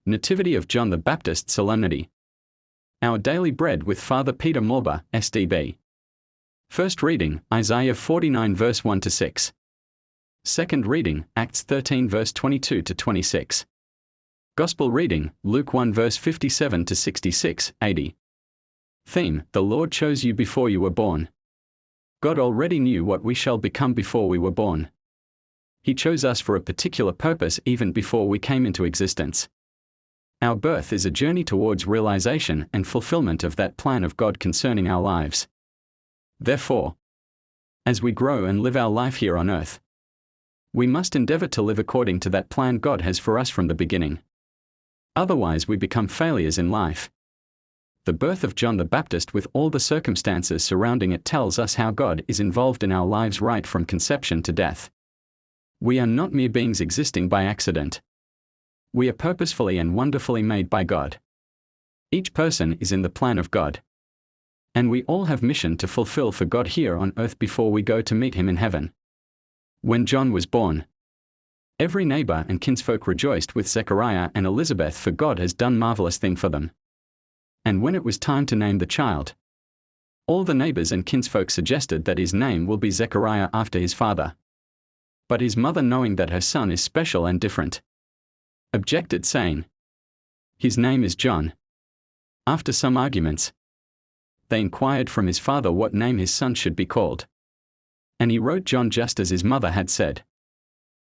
Nativity of John the Baptist Solemnity. Our Daily Bread with Father Peter Morba, SDB. First reading, Isaiah 49 verse 1 to 6. Second reading, Acts 13 verse 22 to 26. Gospel reading, Luke 1 verse 57 to 66, 80. Theme, The Lord chose you before you were born. God already knew what we shall become before we were born. He chose us for a particular purpose even before we came into existence. Our birth is a journey towards realization and fulfillment of that plan of God concerning our lives. Therefore, as we grow and live our life here on earth, we must endeavor to live according to that plan God has for us from the beginning. Otherwise we become failures in life. The birth of John the Baptist with all the circumstances surrounding it tells us how God is involved in our lives right from conception to death. We are not mere beings existing by accident. We are purposefully and wonderfully made by God. Each person is in the plan of God. And we all have mission to fulfill for God here on earth before we go to meet Him in heaven. When John was born, every neighbor and kinsfolk rejoiced with Zechariah and Elizabeth, for God has done marvelous thing for them. And when it was time to name the child, all the neighbors and kinsfolk suggested that his name will be Zechariah after his father. But his mother, knowing that her son is special and different, objected, saying, "His name is John." After some arguments, they inquired from his father what name his son should be called. And he wrote John just as his mother had said.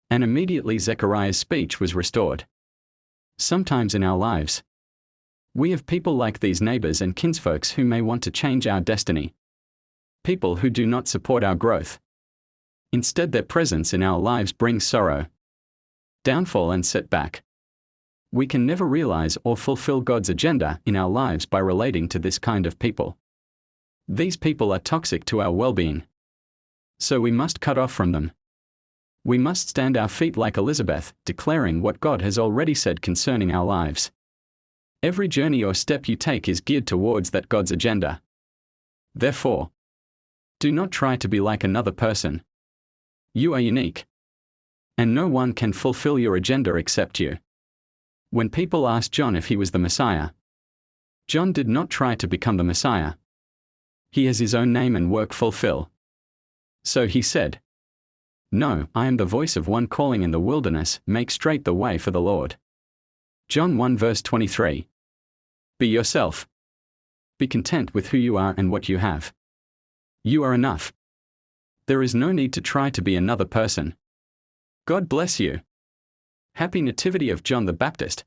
And immediately Zechariah's speech was restored. Sometimes in our lives, we have people like these neighbors and kinsfolks who may want to change our destiny. People who do not support our growth. Instead, their presence in our lives brings sorrow, downfall and setback. We can never realize or fulfill God's agenda in our lives by relating to this kind of people. These people are toxic to our well-being. So we must cut off from them. We must stand our feet like Elizabeth, declaring what God has already said concerning our lives. Every journey or step you take is geared towards that God's agenda. Therefore, do not try to be like another person. You are unique. And no one can fulfill your agenda except you. When people asked John if he was the Messiah, John did not try to become the Messiah. He has his own name and work fulfill. So he said, "No, I am the voice of one calling in the wilderness, make straight the way for the Lord." John 1 verse 23. Be yourself. Be content with who you are and what you have. You are enough. There is no need to try to be another person. God bless you. Happy Nativity of John the Baptist.